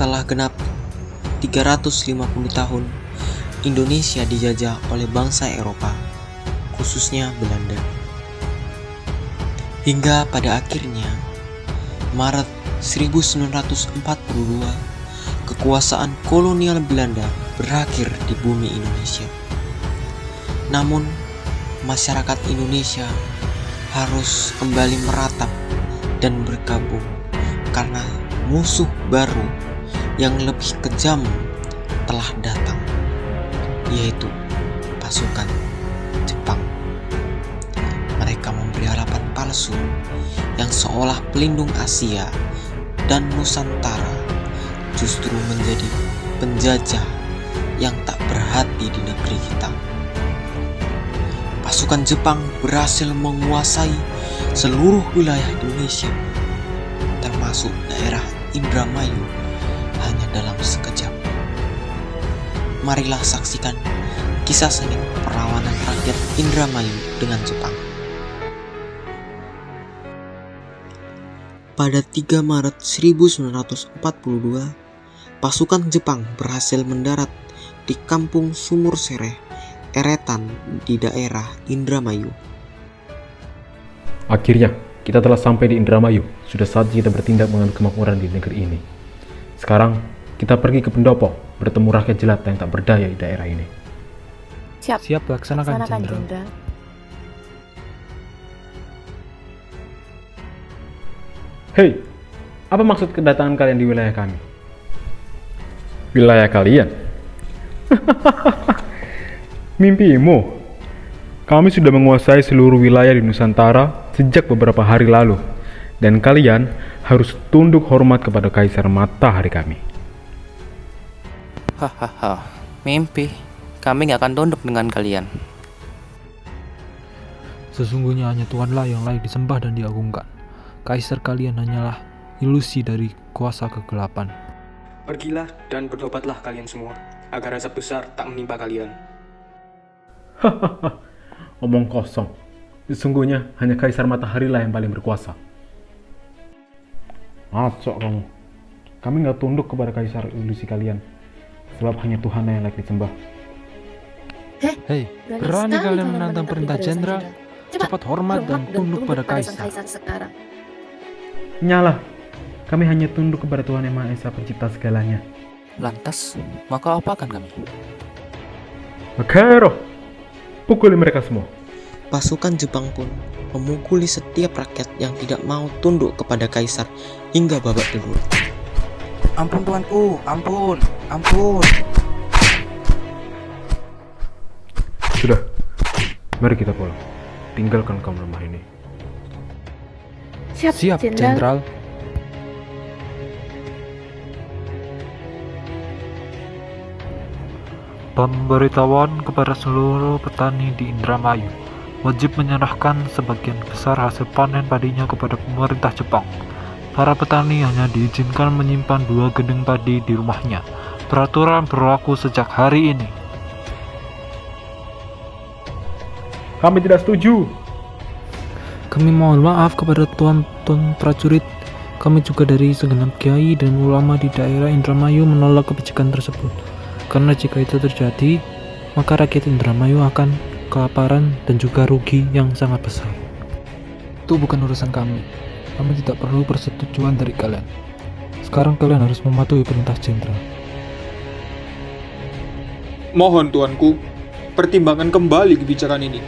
Telah genap 350 tahun Indonesia dijajah oleh bangsa Eropa, khususnya Belanda. Hingga pada akhirnya Maret 1942, kekuasaan kolonial Belanda berakhir di bumi Indonesia. Namun, masyarakat Indonesia harus kembali meratap dan bergabung karena musuh baru yang lebih kejam telah datang, yaitu pasukan Jepang. Mereka memberi harapan palsu yang seolah pelindung Asia dan Nusantara, justru menjadi penjajah yang tak berhati di negeri kita. Pasukan Jepang berhasil menguasai seluruh wilayah Indonesia, termasuk daerah Indramayu, hanya dalam sekejap. Marilah saksikan kisah sengit perlawanan rakyat Indramayu dengan Jepang. Pada 3 Maret 1942, pasukan Jepang berhasil mendarat di Kampung Sumur Sereh, Eretan di daerah Indramayu. Akhirnya, kita telah sampai di Indramayu. Sudah saatnya kita bertindak mengambil kemakmuran di negeri ini. Sekarang, kita pergi ke pendopo, bertemu rakyat jelata yang tak berdaya di daerah ini. Siap, laksanakan Jenderal. Hei, apa maksud kedatangan kalian di wilayah kami? Wilayah kalian? Mimpimu. Kami sudah menguasai seluruh wilayah di Nusantara sejak beberapa hari lalu, dan kalian harus tunduk hormat kepada Kaisar Matahari kami. Hahaha, mimpi. Kami gak akan tunduk dengan kalian. Sesungguhnya hanya Tuhanlah yang layak disembah dan diagungkan. Kaisar kalian hanyalah ilusi dari kuasa kegelapan. Pergilah dan bertobatlah kalian semua, agar azab besar tak menimpa kalian. Hahaha, omong kosong. Sesungguhnya hanya Kaisar Mataharilah yang paling berkuasa. Ngaco kamu. Kami gak tunduk kepada Kaisar ilusi kalian, sebab hanya Tuhan yang layak disembah. Hei, berani kalian menantang perintah Jenderal? Cepat hormat dan tunduk pada Kaisar. Nyalah, kami hanya tunduk kepada Tuhan Yang Maha Esa Pencipta segalanya. Lantas, maka apakan kami? Makero, pukuli mereka semua. Pasukan Jepang pun memukuli setiap rakyat yang tidak mau tunduk kepada Kaisar hingga babak belur. Ampun tuanku, ampun, ampun. Sudah, mari kita pulang. Tinggalkan kaum lemah ini. Siap, Jenderal. Pemberitahuan kepada seluruh petani di Indramayu wajib menyerahkan sebagian besar hasil panen padinya kepada pemerintah Jepang. Para petani hanya diizinkan menyimpan 2 gending padi di rumahnya. Peraturan berlaku sejak hari ini. Kami tidak setuju. Kami mohon maaf kepada tuan-tuan prajurit. Kami juga dari segenap kiai dan ulama di daerah Indramayu menolak kebijakan tersebut. Karena jika itu terjadi, maka rakyat Indramayu akan kelaparan dan juga rugi yang sangat besar. Itu bukan urusan kami. Kami tidak perlu persetujuan dari kalian. Sekarang kalian harus mematuhi perintah Jenderal. Mohon tuanku, pertimbangkan kembali kebijakan ini.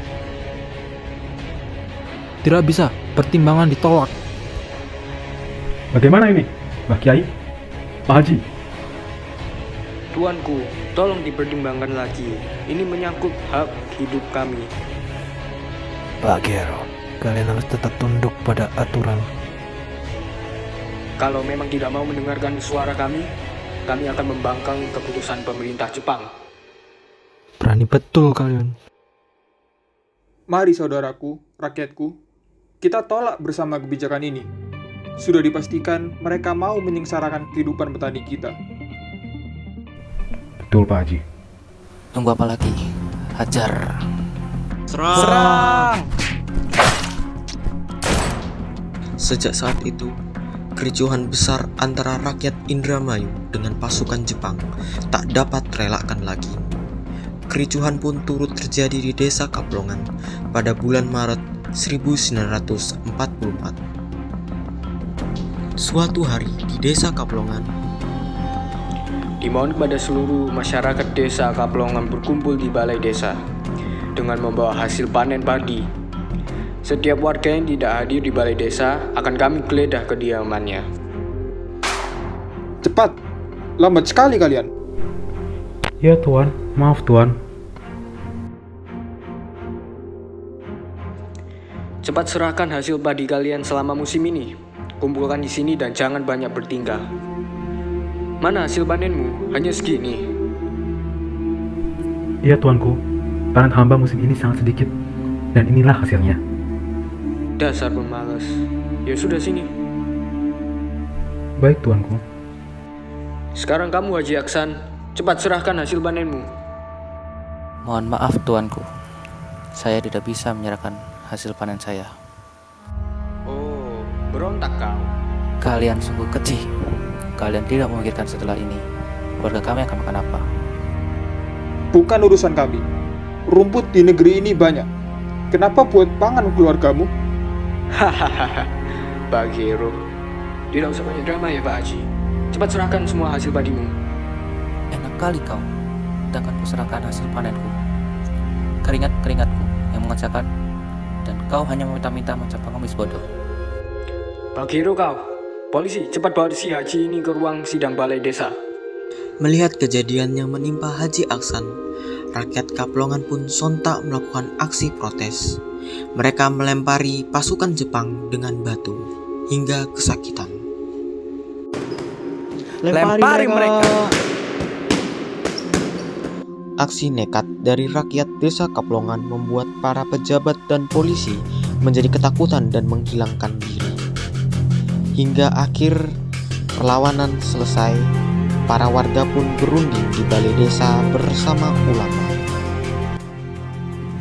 Tidak bisa, pertimbangan ditolak. Bagaimana ini, Mbak Kiai? Pak Haji? Tuanku, tolong dipertimbangkan lagi. Ini menyangkut hak hidup kami. Pak Gero, kalian harus tetap tunduk pada aturan. Kalau memang tidak mau mendengarkan suara kami akan membangkang keputusan pemerintah Jepang. Berani betul kalian. Mari saudaraku, rakyatku, kita tolak bersama kebijakan ini. Sudah dipastikan mereka mau menyengsarakan kehidupan petani kita. Betul Pak Haji. Tunggu apa lagi? Hajar. Serang! Sejak saat itu, kericuhan besar antara rakyat Indramayu dengan pasukan Jepang tak dapat terelakkan lagi. Kericuhan pun turut terjadi di Desa Kaplongan pada bulan Maret 1944. Suatu hari di Desa Kaplongan, Dimohon kepada seluruh masyarakat desa Kaplongan berkumpul di balai desa dengan membawa hasil panen padi. Setiap warga yang tidak hadir di balai desa akan kami geledah kediamannya. Cepat, lambat sekali kalian. Ya Tuan, maaf Tuan. Cepat serahkan hasil padi kalian selama musim ini. Kumpulkan di sini dan jangan banyak bertingkah. Mana hasil panenmu? Hanya segini. Iya Tuanku, panen hamba musim ini sangat sedikit. Dan inilah hasilnya. Dasar pemalas. Ya sudah sini. Baik Tuanku. Sekarang kamu Haji Aksan, cepat serahkan hasil panenmu. Mohon maaf tuanku, saya tidak bisa menyerahkan hasil panen saya. Oh, berontak kau. Kalian sungguh keji. Kalian tidak memikirkan setelah ini keluarga kami akan makan apa. Bukan urusan kami. Rumput di negeri ini banyak. Kenapa buat pangan keluargamu? Hahaha, Pak Gero. Tidak usah banyak drama ya Pak Haji. Cepat serahkan semua hasil padimu. Enak kali kau, sedangkan kuserahkan hasil panenku. Keringat-keringatku yang mengerjakan, dan kau hanya meminta-minta macam pengemis bodoh. Pak Gero kau. Polisi, cepat bawa si Haji ini ke ruang sidang balai desa. melihat kejadian yang menimpa Haji Aksan, rakyat Kaplongan pun sontak melakukan aksi protes. Mereka melempari pasukan Jepang dengan batu hingga kesakitan. Lempari mereka. Aksi nekat dari rakyat desa Kaplongan membuat para pejabat dan polisi menjadi ketakutan dan menghilangkan diri. Hingga akhir perlawanan selesai, para warga pun berunding di balai desa bersama ulama.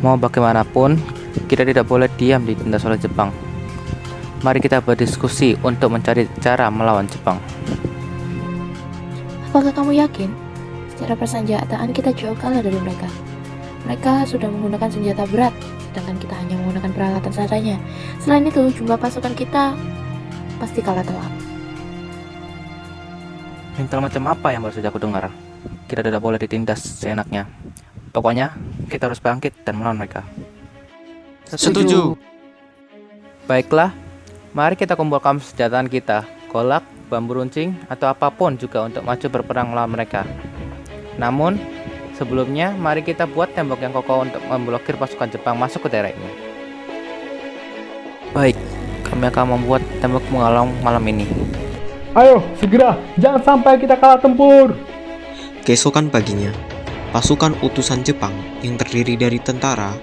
Mau bagaimanapun, kita tidak boleh diam ditindas oleh Jepang. Mari kita berdiskusi untuk mencari cara melawan Jepang. Apakah kamu yakin? Secara persenjataan kita jauh kalah dari mereka. Mereka sudah menggunakan senjata berat, sedangkan kita hanya menggunakan peralatan seadanya. Selain itu, jumlah pasukan kita pasti kalah telak. Mental macam apa yang baru saja aku dengar? Kita tidak boleh ditindas seenaknya. Pokoknya, kita harus bangkit dan melawan mereka. Setuju. Baiklah, mari kita kumpulkan senjata kita, golak, bambu runcing, atau apapun juga untuk maju berperang melawan mereka. Namun, sebelumnya mari kita buat tembok yang kokoh untuk memblokir pasukan Jepang masuk ke daerah ini. Baik, kami akan membuat tembok menghalang malam ini. Ayo, segera, jangan sampai kita kalah tempur. Keesokan paginya, pasukan utusan Jepang yang terdiri dari tentara,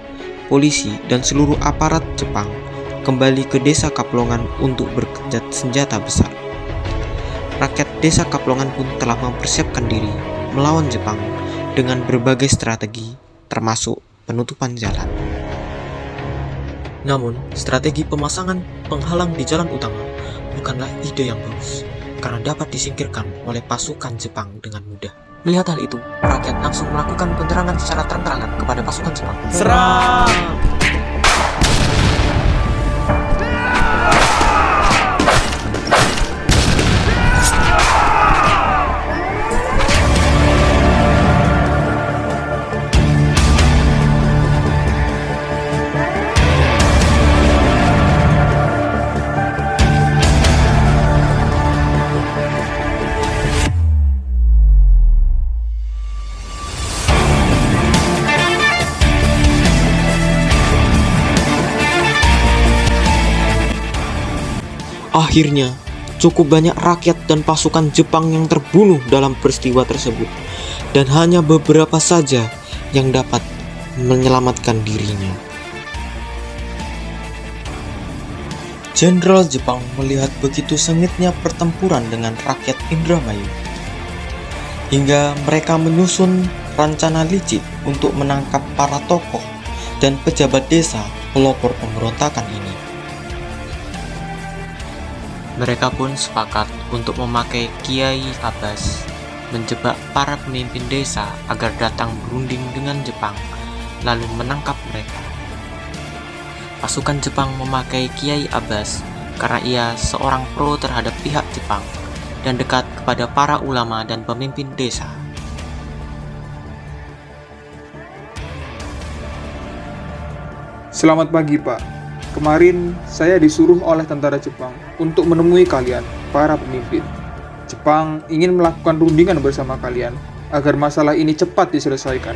polisi, dan seluruh aparat Jepang kembali ke desa Kaplongan untuk bergenjat senjata besar. Rakyat desa Kaplongan pun telah mempersiapkan diri melawan Jepang dengan berbagai strategi, termasuk penutupan jalan. Namun, strategi pemasangan penghalang di jalan utama bukanlah ide yang bagus, karena dapat disingkirkan oleh pasukan Jepang dengan mudah. Melihat hal itu, rakyat langsung melakukan penyerangan secara terang-terangan kepada pasukan Jepang. Serang! Akhirnya, cukup banyak rakyat dan pasukan Jepang yang terbunuh dalam peristiwa tersebut, dan hanya beberapa saja yang dapat menyelamatkan dirinya. Jenderal Jepang melihat begitu sengitnya pertempuran dengan rakyat Indramayu, hingga mereka menyusun rencana licik untuk menangkap para tokoh dan pejabat desa pelopor pemberontakan ini. Mereka pun sepakat untuk memakai Kiai Abbas menjebak para pemimpin desa agar datang berunding dengan Jepang, lalu menangkap mereka. Pasukan Jepang memakai Kiai Abbas karena ia seorang pro terhadap pihak Jepang dan dekat kepada para ulama dan pemimpin desa. Selamat pagi, Pak. Kemarin saya disuruh oleh tentara Jepang untuk menemui kalian, para pemimpin. Jepang ingin melakukan rundingan bersama kalian agar masalah ini cepat diselesaikan.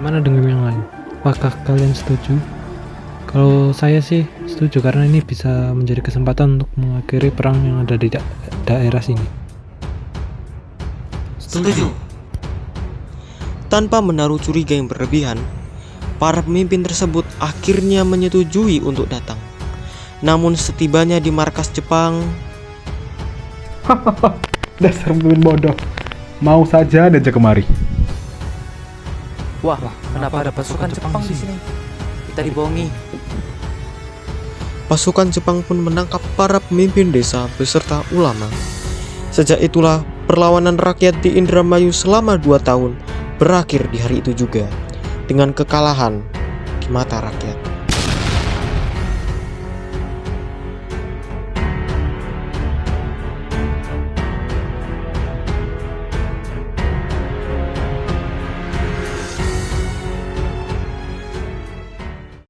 Mana dengan yang lain? Apakah kalian setuju? Kalau saya sih setuju karena ini bisa menjadi kesempatan untuk mengakhiri perang yang ada di daerah sini. Setuju. Tanpa menaruh curiga yang berlebihan, para pemimpin tersebut akhirnya menyetujui untuk datang. Namun setibanya di markas Jepang, Dasar pemimpin bodoh. Mau saja aja kemari. Wah, kenapa ada pasukan Jepang di sini? Kita dibohongi. pasukan Jepang pun menangkap para pemimpin desa beserta ulama. Sejak itulah perlawanan rakyat di Indramayu selama 2 tahun berakhir di hari itu juga dengan kekalahan di mata rakyat.